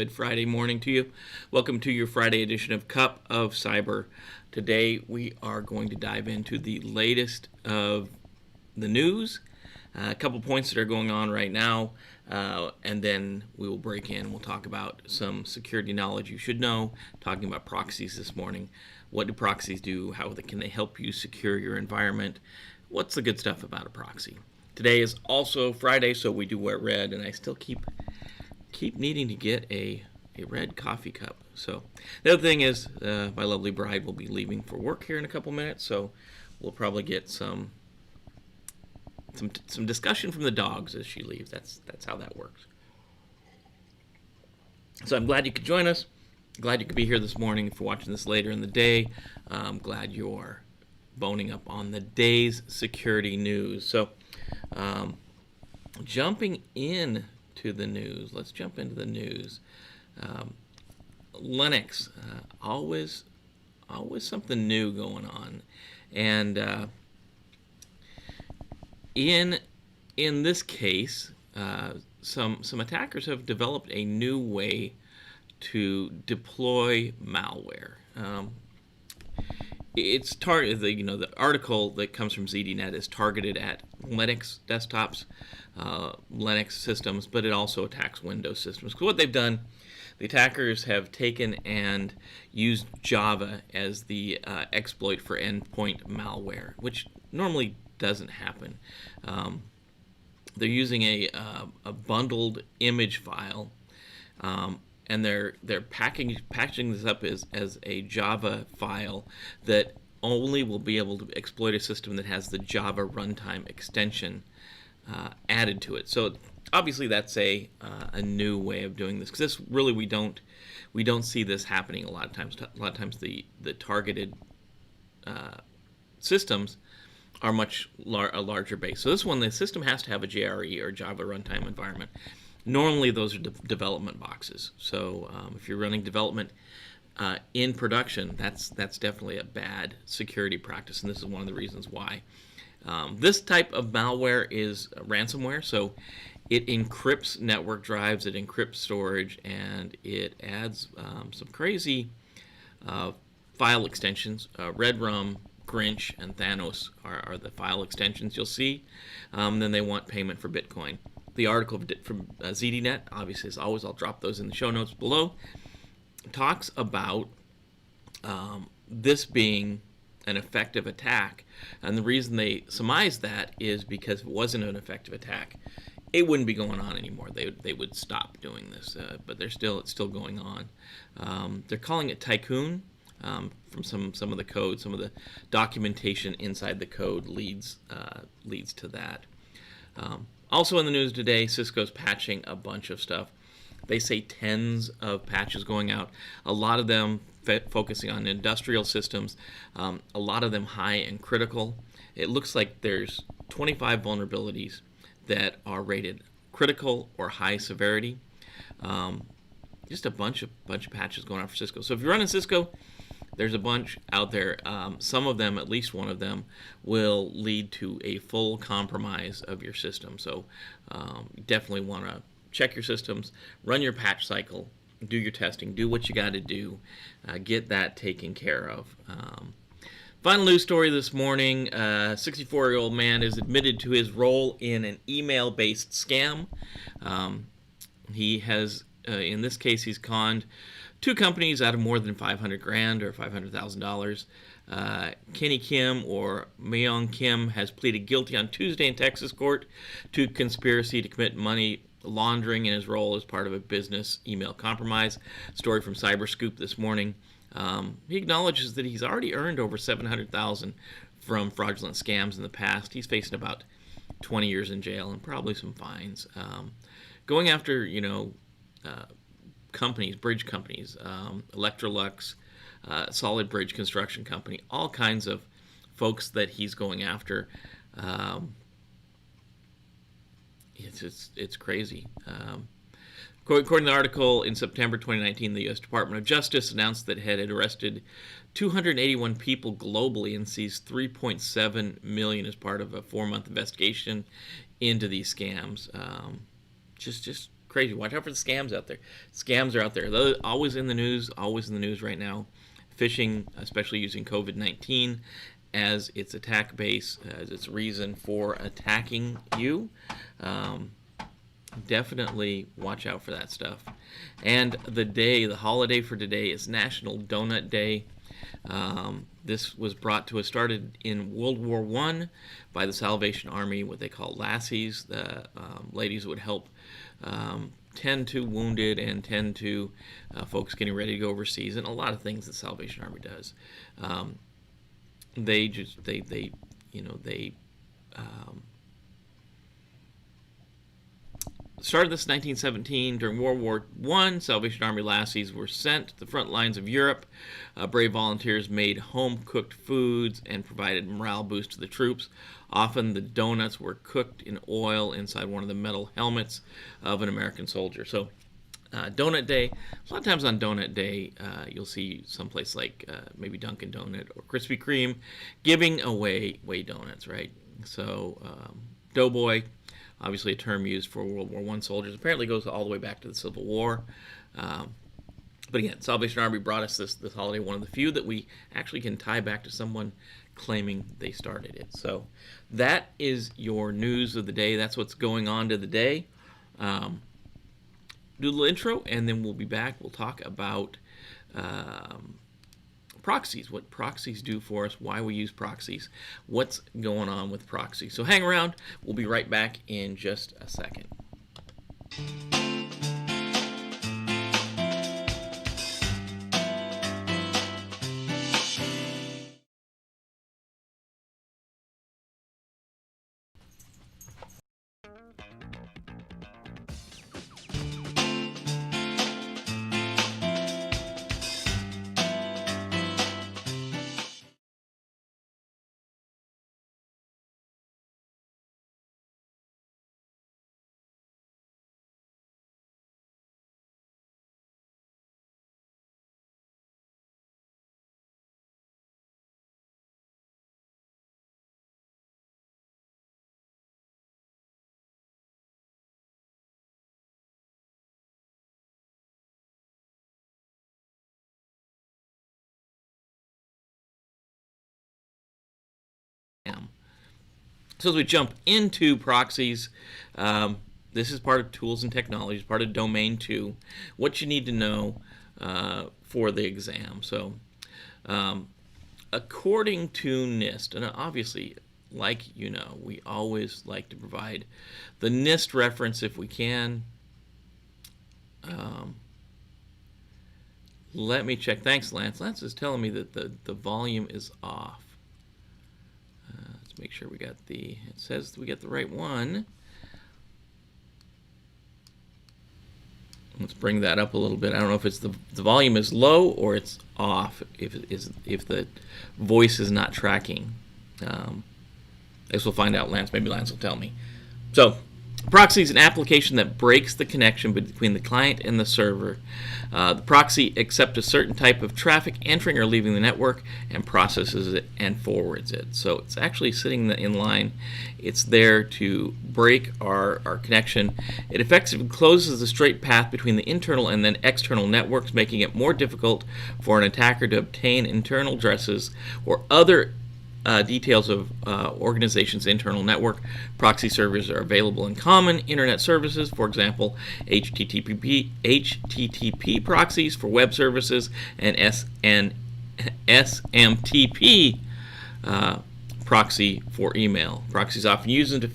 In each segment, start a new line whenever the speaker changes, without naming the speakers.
Good Friday morning to you. Welcome to your Friday edition of Cup of Cyber. Today we are going to dive into the latest of the news, a couple points that are going on right now, and then we will break in. We'll talk about some security knowledge you should know, talking about proxies this morning. What do proxies do? Can they help you secure your environment? What's the good stuff about a proxy? Today is also Friday, so we do wear red, and I still keep needing to get a red coffee cup. So the other thing is my lovely bride will be leaving for work here in a couple minutes, so we'll probably get some discussion from the dogs as she leaves. That's how that works. So I'm glad you could join us. Glad you could be here this morning. If you're watching this later in the day, I'm glad you're boning up on the day's security news. So jumping in to the news. Let's jump into the news. Linux, always something new going on, and in this case, some attackers have developed a new way to deploy malware. It's targeted. The article that comes from ZDNet is targeted at Linux desktops, Linux systems, but it also attacks Windows systems. So what they've done, the attackers have taken and used Java as the exploit for endpoint malware, which normally doesn't happen. They're using a bundled image file. And they're packaging this up as a Java file that only will be able to exploit a system that has the Java runtime extension added to it. So obviously that's a new way of doing this, because this really we don't see this happening a lot of times. A lot of times the targeted systems are much a larger base. So this one, the system has to have a JRE or Java runtime environment. Normally, those are development boxes. So if you're running development in production, that's definitely a bad security practice, and this is one of the reasons why. This type of malware is ransomware, so it encrypts network drives, it encrypts storage, and it adds some crazy file extensions. Redrum, Grinch, and Thanos are the file extensions you'll see. Then they want payment for Bitcoin. The article from ZDNet, obviously, as always, I'll drop those in the show notes below, talks about this being an effective attack. And the reason they surmise that is because if it wasn't an effective attack, it wouldn't be going on anymore. They would stop doing this, but it's still going on. They're calling it Tycoon. From some of the code, some of the documentation inside the code leads to that. Also in the news today, Cisco's patching a bunch of stuff. They say tens of patches going out, a lot of them focusing on industrial systems, a lot of them high and critical. It looks like there's 25 vulnerabilities that are rated critical or high severity. Just a bunch of patches going out for Cisco. So if you're running Cisco, there's a bunch out there. Some of them, at least one of them, will lead to a full compromise of your system. So you definitely want to check your systems, run your patch cycle, do your testing, do what you got to do, get that taken care of. Final news story this morning, a 64-year-old man is admitted to his role in an email-based scam. He has, in this case, he's conned two companies out of more than $500,000 or $500,000. Kenny Kim, or Myung Kim, has pleaded guilty on Tuesday in Texas court to conspiracy to commit money laundering in his role as part of a business email compromise. Story from Cyberscoop this morning. He acknowledges that he's already earned over $700,000 from fraudulent scams in the past. He's facing about 20 years in jail and probably some fines. Going after, companies, bridge companies, Electrolux, Solid Bridge Construction Company, all kinds of folks that he's going after. It's crazy. According to the article, in September 2019, the U.S. Department of Justice announced that it had arrested 281 people globally and seized $3.7 million as part of a 4-month investigation into these scams. Just crazy. Watch out for the scams out there. Scams are out there. They're always in the news right now. Phishing, especially using COVID-19 as its attack base, as its reason for attacking you. Definitely watch out for that stuff. And the holiday for today is National Doughnut Day. This was started in World War I by the Salvation Army, what they call lassies. The ladies would help tend to wounded and tend to folks getting ready to go overseas, and a lot of things the Salvation Army does. They started this in 1917. During World War I, Salvation Army lassies were sent to the front lines of Europe. Brave volunteers made home-cooked foods and provided morale boost to the troops. Often the doughnuts were cooked in oil inside one of the metal helmets of an American soldier. So, Doughnut Day, a lot of times on Doughnut Day, you'll see someplace like maybe Dunkin' Donut or Krispy Kreme giving away doughnuts, right? So, Doughboy, obviously a term used for World War I soldiers, apparently goes all the way back to the Civil War. But again, Salvation Army brought us this holiday, one of the few that we actually can tie back to someone claiming they started it. So that is your news of the day. That's what's going on to the day. Do a little intro, and then we'll be back. We'll talk about proxies, what proxies do for us, why we use proxies, what's going on with proxies. So hang around. We'll be right back in just a second. So as we jump into proxies, this is part of tools and technologies, part of domain 2, what you need to know for the exam. So according to NIST, and obviously, like you know, we always like to provide the NIST reference if we can. Let me check. Thanks, Lance. Lance is telling me that the volume is off. Let's make sure we got it says we got the right one. Let's bring that up a little bit. I don't know if it's the volume is low or it's off, if the voice is not tracking. I guess we'll find out, Lance. Maybe Lance will tell me. So, proxy is an application that breaks the connection between the client and the server. The proxy accepts a certain type of traffic entering or leaving the network and processes it and forwards it. So it's actually sitting in line. It's there to break our connection. It effectively closes the straight path between the internal and then external networks, making it more difficult for an attacker to obtain internal addresses or other details of organization's internal network. Proxy servers are available in common internet services, for example, HTTP proxies for web services and SMTP proxy for email. Proxies often used to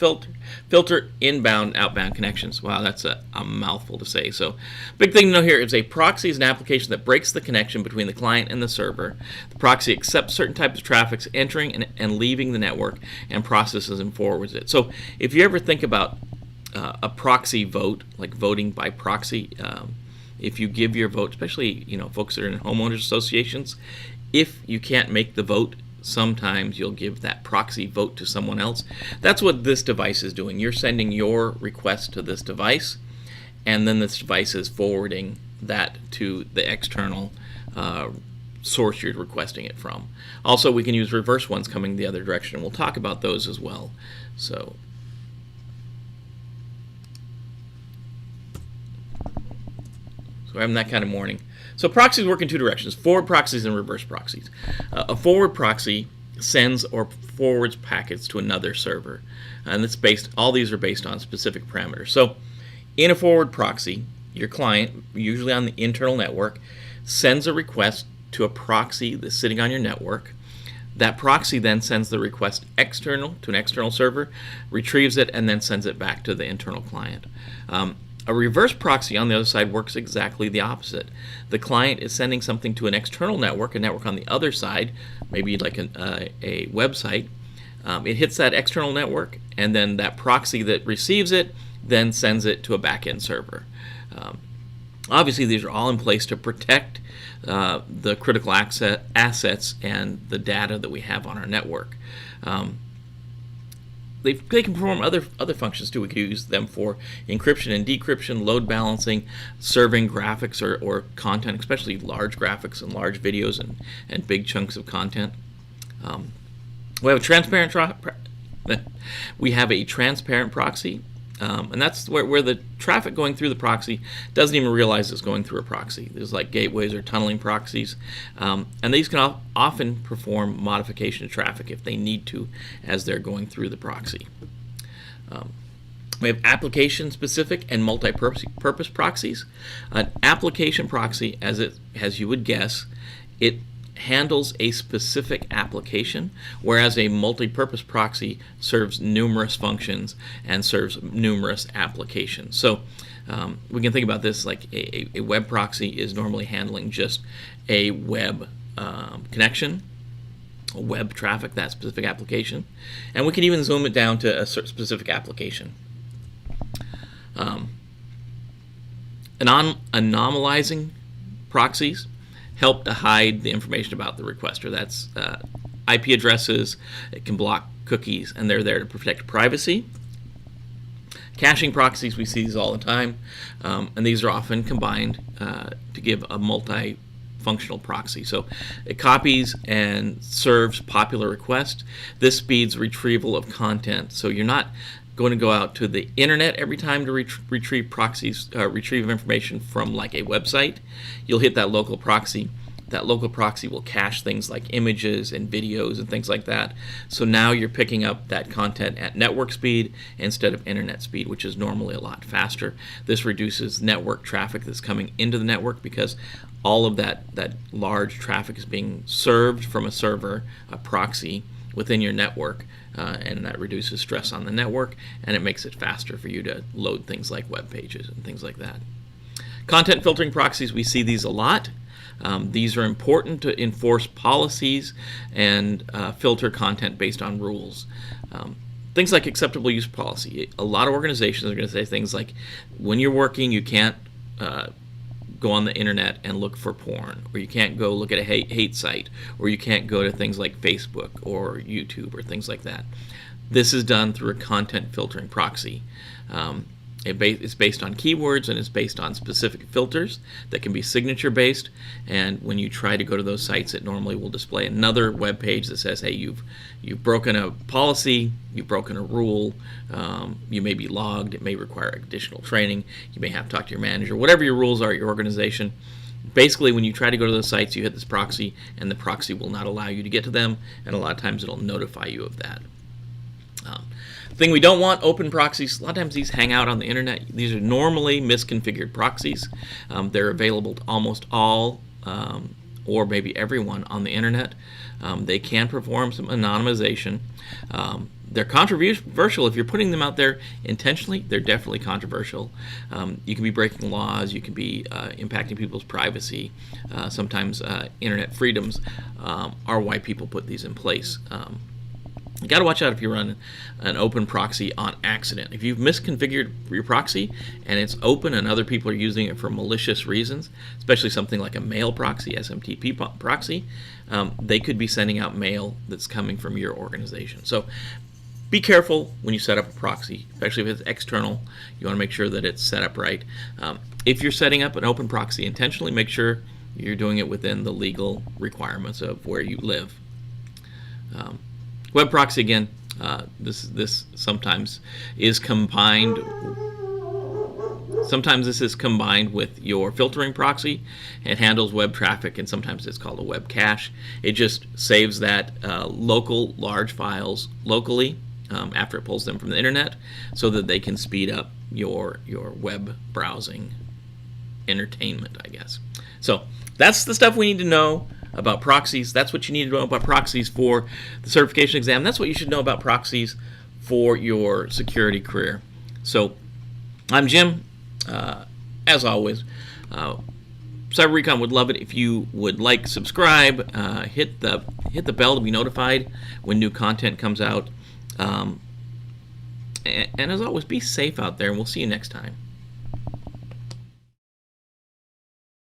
filter inbound and outbound connections. Wow, that's a mouthful to say. So, big thing to know here is a proxy is an application that breaks the connection between the client and the server. The proxy accepts certain types of traffic entering and leaving the network and processes and forwards it. So, if you ever think about a proxy vote, like voting by proxy, if you give your vote, especially folks that are in homeowners associations, if you can't make the vote, sometimes you'll give that proxy vote to someone else. That's what this device is doing. You're sending your request to this device, and then this device is forwarding that to the external source you're requesting it from. Also, we can use reverse ones coming the other direction. We'll talk about those as well. So, We're having that kind of morning. So proxies work in two directions: forward proxies and reverse proxies. A forward proxy sends or forwards packets to another server, and it's based. All these are based on specific parameters. So, in a forward proxy, your client, usually on the internal network, sends a request to a proxy that's sitting on your network. That proxy then sends the request external to an external server, retrieves it, and then sends it back to the internal client. A reverse proxy on the other side works exactly the opposite. The client is sending something to an external network, a network on the other side, maybe like a website. It hits that external network, and then that proxy that receives it then sends it to a back-end server. Obviously, these are all in place to protect the critical assets and the data that we have on our network. They can perform other functions too. We could use them for encryption and decryption, load balancing, serving graphics or content, especially large graphics and large videos and big chunks of content. We have a transparent proxy, and that's where the traffic going through the proxy doesn't even realize it's going through a proxy. There's like gateways or tunneling proxies, and these can often perform modification of traffic if they need to as they're going through the proxy. We have application-specific and multi-purpose proxies. An application proxy, as you would guess, it handles a specific application, whereas a multi-purpose proxy serves numerous functions and serves numerous applications. So we can think about this like a web proxy is normally handling just a web connection, web traffic, that specific application, and we can even zoom it down to a specific application. Anomalizing proxies help to hide the information about the requester. That's IP addresses. It can block cookies, and they're there to protect privacy. Caching proxies, we see these all the time, and these are often combined to give a multi-functional proxy. So it copies and serves popular requests. This speeds retrieval of content. So you're not going to go out to the internet every time to retrieve information from like a website. You'll hit that local proxy. That local proxy will cache things like images and videos and things like that. So now you're picking up that content at network speed instead of internet speed, which is normally a lot faster. This reduces network traffic that's coming into the network because all of that large traffic is being served from a server, a proxy, within your network, and that reduces stress on the network, and it makes it faster for you to load things like web pages and things like that. Content filtering proxies, we see these a lot. These are important to enforce policies and filter content based on rules. Things like acceptable use policy. A lot of organizations are going to say things like, when you're working, you can't go on the internet and look for porn, or you can't go look at a hate site, or you can't go to things like Facebook or YouTube or things like that. This is done through a content filtering proxy. It's based on keywords, and it's based on specific filters that can be signature based, and when you try to go to those sites, it normally will display another web page that says, hey, you've broken a policy, you've broken a rule, you may be logged, it may require additional training, you may have to talk to your manager, whatever your rules are at your organization. Basically, when you try to go to those sites, you hit this proxy, and the proxy will not allow you to get to them, and a lot of times it'll notify you of that. Thing we don't want, open proxies. A lot of times these hang out on the internet. These are normally misconfigured proxies. They're available to almost all or maybe everyone on the internet. They can perform some anonymization. They're controversial. If you're putting them out there intentionally, they're definitely controversial. You can be breaking laws. You can be impacting people's privacy. Sometimes internet freedoms are why people put these in place. You got to watch out if you run an open proxy on accident. If you've misconfigured your proxy and it's open and other people are using it for malicious reasons, especially something like a mail proxy, SMTP proxy, they could be sending out mail that's coming from your organization. So be careful when you set up a proxy, especially if it's external. You want to make sure that it's set up right. If you're setting up an open proxy intentionally, make sure you're doing it within the legal requirements of where you live. Web proxy, again, this sometimes is combined. Sometimes this is combined with your filtering proxy. It handles web traffic, and sometimes it's called a web cache. It just saves that local large files locally after it pulls them from the internet, so that they can speed up your web browsing entertainment, I guess. So that's the stuff we need to know about proxies. That's what you need to know about proxies for the certification exam. That's what you should know about proxies for your security career. So I'm Jim. As always, Cyber-Recon would love it if you would like, subscribe, hit the bell to be notified when new content comes out. And as always, be safe out there, and we'll see you next time.